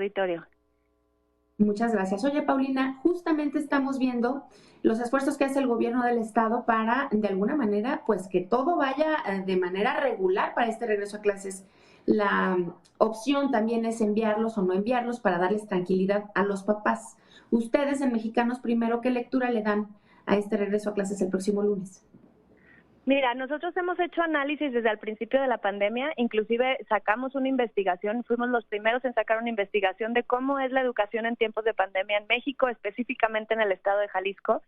auditorio. Muchas gracias. Oye, Paulina, justamente estamos viendo los esfuerzos que hace el gobierno del estado para, de alguna manera, pues que todo vaya de manera regular para este regreso a clases. La opción también es enviarlos o no enviarlos para darles tranquilidad a los papás. Ustedes en Mexicanos Primero, ¿qué lectura le dan a este regreso a clases el próximo lunes? Mira, nosotros hemos hecho análisis desde el principio de la pandemia, inclusive sacamos una investigación, fuimos los primeros en sacar una investigación de cómo es la educación en tiempos de pandemia en México, específicamente en el estado de Jalisco.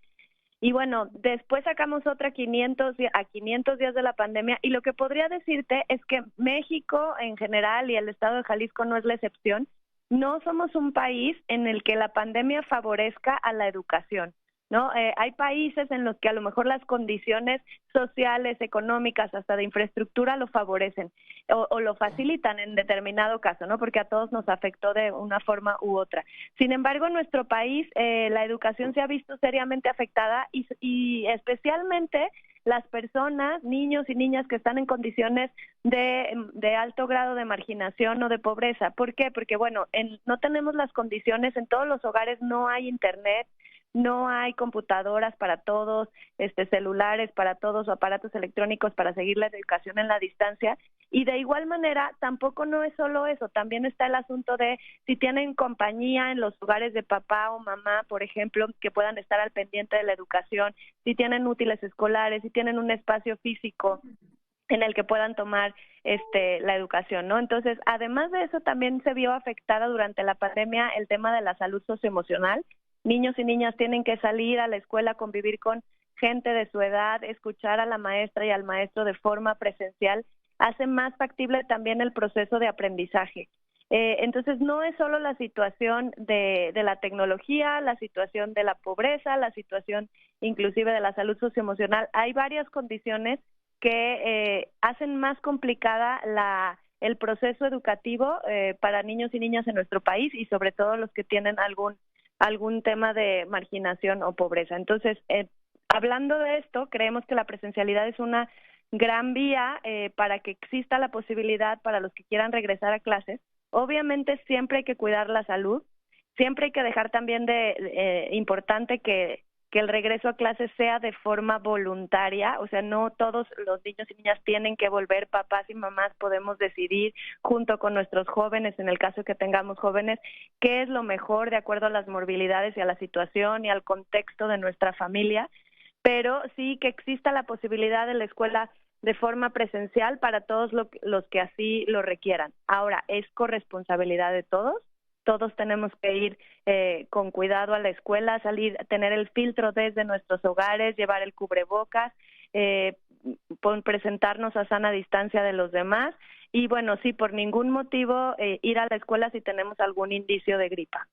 Y bueno, después sacamos otra 500 días de la pandemia, y lo que podría decirte es que México en general y el estado de Jalisco no es la excepción. No somos un país en el que la pandemia favorezca a la educación, ¿no? Hay países en los que a lo mejor las condiciones sociales, económicas, hasta de infraestructura lo favorecen o lo facilitan en determinado caso, ¿no? Porque a todos nos afectó de una forma u otra. Sin embargo, en nuestro país la educación se ha visto seriamente afectada y especialmente las personas, niños y niñas que están en condiciones de alto grado de marginación o de pobreza. ¿Por qué? Porque, bueno, no tenemos las condiciones, en todos los hogares no hay internet, no hay computadoras para todos, celulares para todos o aparatos electrónicos para seguir la educación en la distancia. Y de igual manera, tampoco no es solo eso, también está el asunto de si tienen compañía en los hogares de papá o mamá, por ejemplo, que puedan estar al pendiente de la educación, si tienen útiles escolares, si tienen un espacio físico en el que puedan tomar la educación, ¿no? Entonces, además de eso, también se vio afectada durante la pandemia el tema de la salud socioemocional. Niños y niñas tienen que salir a la escuela, convivir con gente de su edad, escuchar a la maestra y al maestro de forma presencial, hace más factible también el proceso de aprendizaje. Entonces, no es solo la situación de la tecnología, la situación de la pobreza, la situación inclusive de la salud socioemocional. Hay varias condiciones que hacen más complicada el proceso educativo para niños y niñas en nuestro país y sobre todo los que tienen algún tema de marginación o pobreza. Entonces, hablando de esto, creemos que la presencialidad es una gran vía para que exista la posibilidad para los que quieran regresar a clases. Obviamente siempre hay que cuidar la salud, siempre hay que dejar también importante que el regreso a clases sea de forma voluntaria, o sea, no todos los niños y niñas tienen que volver, papás y mamás podemos decidir junto con nuestros jóvenes, en el caso que tengamos jóvenes, qué es lo mejor de acuerdo a las morbilidades y a la situación y al contexto de nuestra familia, pero sí que exista la posibilidad de la escuela de forma presencial para todos los que así lo requieran. Ahora, es corresponsabilidad de todos tenemos que ir con cuidado a la escuela, salir, tener el filtro desde nuestros hogares, llevar el cubrebocas, presentarnos a sana distancia de los demás y bueno, sí, por ningún motivo ir a la escuela si tenemos algún indicio de gripa.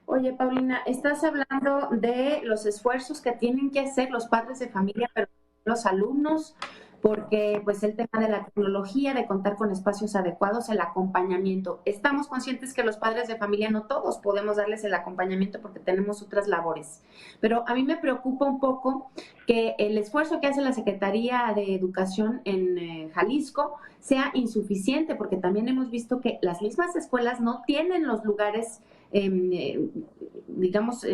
Oye, Paulina, estás hablando de los esfuerzos que tienen que hacer los padres de familia, pero los alumnos, porque pues el tema de la tecnología, de contar con espacios adecuados, el acompañamiento. Estamos conscientes que los padres de familia no todos podemos darles el acompañamiento porque tenemos otras labores, pero a mí me preocupa un poco que el esfuerzo que hace la Secretaría de Educación en Jalisco sea insuficiente, porque también hemos visto que las mismas escuelas no tienen los lugares digamos,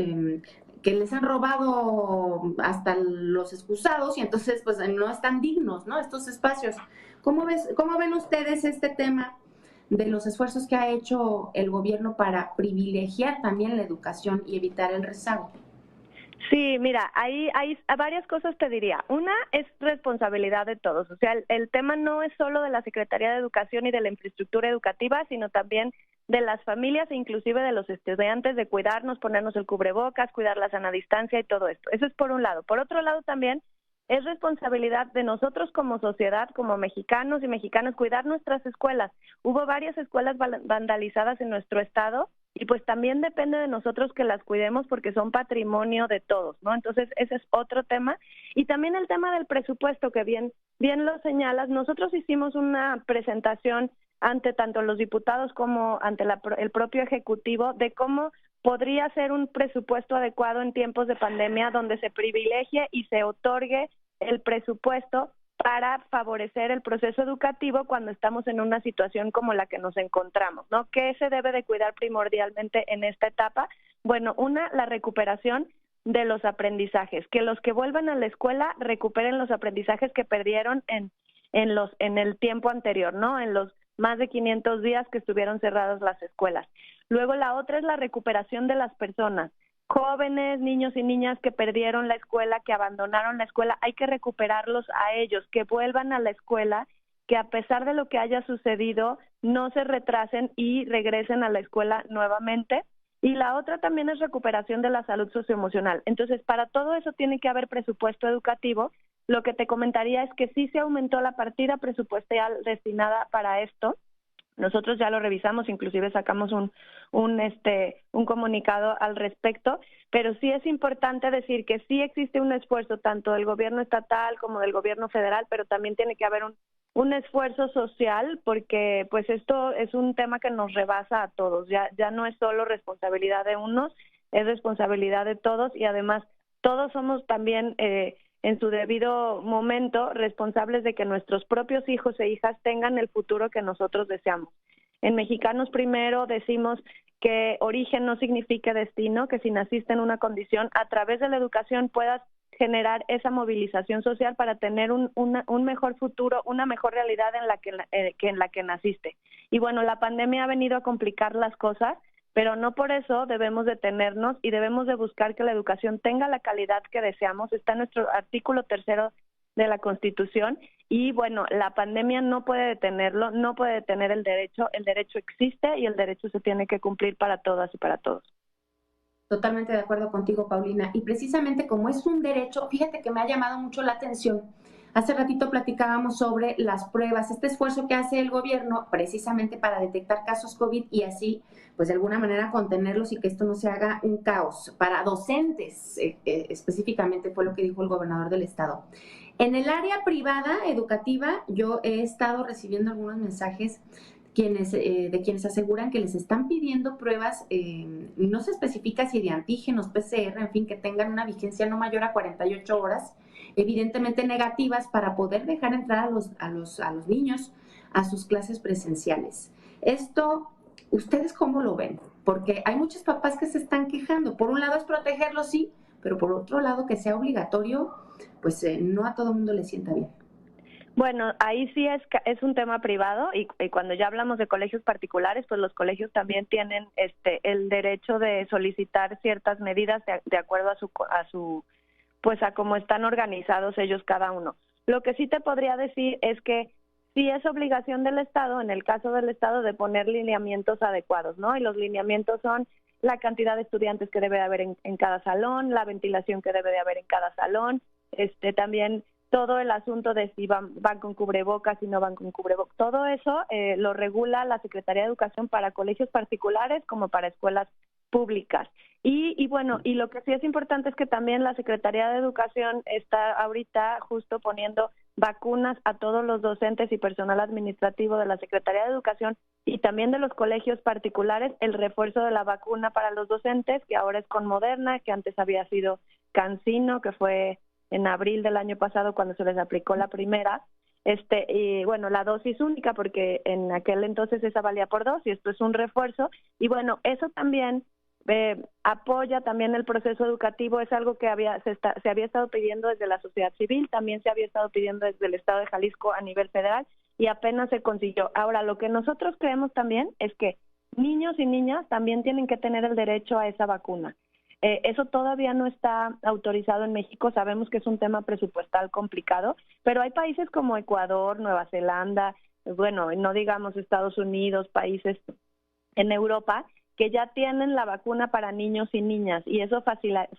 que les han robado hasta los excusados y entonces pues no están dignos, ¿no? Estos espacios. ¿Cómo ven ustedes este tema de los esfuerzos que ha hecho el gobierno para privilegiar también la educación y evitar el rezago? Sí, mira, hay varias cosas te diría. Una es responsabilidad de todos, o sea, el tema no es solo de la Secretaría de Educación y de la infraestructura educativa, sino también de las familias e inclusive de los estudiantes, de cuidarnos, ponernos el cubrebocas, cuidar la sana distancia y todo esto. Eso es por un lado. Por otro lado también es responsabilidad de nosotros como sociedad, como mexicanos y mexicanas, cuidar nuestras escuelas. Hubo varias escuelas vandalizadas en nuestro estado y pues también depende de nosotros que las cuidemos porque son patrimonio de todos, ¿no? Entonces ese es otro tema. Y también el tema del presupuesto, que bien lo señalas. Nosotros hicimos una presentación ante tanto los diputados como ante el propio Ejecutivo de cómo podría ser un presupuesto adecuado en tiempos de pandemia donde se privilegie y se otorgue el presupuesto para favorecer el proceso educativo cuando estamos en una situación como la que nos encontramos, ¿no? ¿Qué se debe de cuidar primordialmente en esta etapa? Bueno, la recuperación de los aprendizajes, que los que vuelvan a la escuela recuperen los aprendizajes que perdieron en el tiempo anterior, ¿no? En los más de 500 días que estuvieron cerradas las escuelas. Luego la otra es la recuperación de las personas. Jóvenes, niños y niñas que perdieron la escuela, que abandonaron la escuela, hay que recuperarlos a ellos, que vuelvan a la escuela, que a pesar de lo que haya sucedido, no se retrasen y regresen a la escuela nuevamente. Y la otra también es recuperación de la salud socioemocional. Entonces, para todo eso tiene que haber presupuesto educativo. Lo que te comentaría es que sí se aumentó la partida presupuestal destinada para esto. Nosotros ya lo revisamos, inclusive sacamos un comunicado al respecto, pero sí es importante decir que sí existe un esfuerzo tanto del gobierno estatal como del gobierno federal, pero también tiene que haber un esfuerzo social, porque pues esto es un tema que nos rebasa a todos, ya no es solo responsabilidad de unos, es responsabilidad de todos, y además todos somos también en su debido momento responsables de que nuestros propios hijos e hijas tengan el futuro que nosotros deseamos. En Mexicanos Primero decimos que origen no significa destino, que si naciste en una condición, a través de la educación puedas generar esa movilización social para tener un mejor futuro, una mejor realidad en la que naciste. Y bueno, la pandemia ha venido a complicar las cosas, pero no por eso debemos detenernos y debemos de buscar que la educación tenga la calidad que deseamos. Está en nuestro artículo 3 de la Constitución, y bueno, la pandemia no puede detenerlo, no puede detener el derecho existe y el derecho se tiene que cumplir para todas y para todos. Totalmente de acuerdo contigo, Paulina. Y precisamente como es un derecho, fíjate que me ha llamado mucho la atención. Hace ratito platicábamos sobre las pruebas, este esfuerzo que hace el gobierno precisamente para detectar casos COVID y así, pues de alguna manera contenerlos y que esto no se haga un caos. Para docentes, específicamente fue lo que dijo el gobernador del estado. En el área privada educativa, yo he estado recibiendo algunos mensajes de quienes aseguran que les están pidiendo pruebas, no se especifica si de antígenos, PCR, en fin, que tengan una vigencia no mayor a 48 horas, evidentemente negativas, para poder dejar entrar a los niños a sus clases presenciales. Esto, ¿ustedes cómo lo ven? Porque hay muchos papás que se están quejando. Por un lado es protegerlos, sí, pero por otro lado que sea obligatorio, pues no a todo el mundo le sienta bien. Bueno, ahí sí es un tema privado, y cuando ya hablamos de colegios particulares, pues los colegios también tienen el derecho de solicitar ciertas medidas de acuerdo a cómo están organizados ellos cada uno. Lo que sí te podría decir es que sí es obligación del Estado, en el caso del Estado, de poner lineamientos adecuados, ¿no? Y los lineamientos son la cantidad de estudiantes que debe de haber en cada salón, la ventilación que debe de haber en cada salón, también todo el asunto de si van con cubrebocas, si no van con cubrebocas. Todo eso lo regula la Secretaría de Educación para colegios particulares como para escuelas públicas. Y bueno, y lo que sí es importante es que también la Secretaría de Educación está ahorita justo poniendo vacunas a todos los docentes y personal administrativo de la Secretaría de Educación y también de los colegios particulares, el refuerzo de la vacuna para los docentes, que ahora es con Moderna, que antes había sido CanSino, que fue en abril del año pasado cuando se les aplicó la primera, y bueno, la dosis única, porque en aquel entonces esa valía por 2 y esto es un refuerzo, y bueno, eso también apoya también el proceso educativo, es algo que se había estado pidiendo desde la sociedad civil, también se había estado pidiendo desde el Estado de Jalisco a nivel federal y apenas se consiguió. Ahora, lo que nosotros creemos también es que niños y niñas también tienen que tener el derecho a esa vacuna. Eso todavía no está autorizado en México, sabemos que es un tema presupuestal complicado, pero hay países como Ecuador, Nueva Zelanda, bueno, no digamos Estados Unidos, países en Europa, que ya tienen la vacuna para niños y niñas, y eso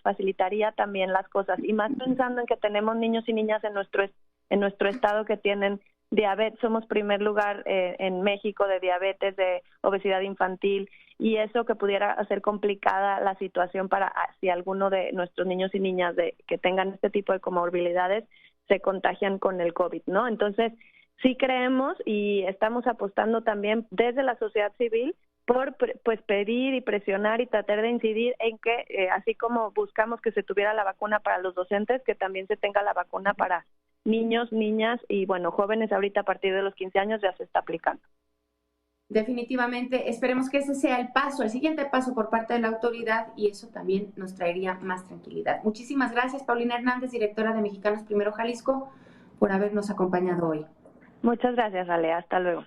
facilitaría también las cosas, y más pensando en que tenemos niños y niñas en nuestro estado que tienen diabetes, somos primer lugar en México de diabetes, de obesidad infantil, y eso que pudiera hacer complicada la situación para si alguno de nuestros niños y niñas que tengan este tipo de comorbilidades se contagian con el COVID, ¿no? Entonces, sí creemos y estamos apostando también desde la sociedad civil por pues pedir y presionar y tratar de incidir en que así como buscamos que se tuviera la vacuna para los docentes, que también se tenga la vacuna para niños, niñas y, bueno, jóvenes ahorita a partir de los 15 años ya se está aplicando. Definitivamente, esperemos que ese sea el siguiente paso por parte de la autoridad y eso también nos traería más tranquilidad. Muchísimas gracias, Paulina Hernández, directora de Mexicanos Primero Jalisco, por habernos acompañado hoy. Muchas gracias, Ale. Hasta luego.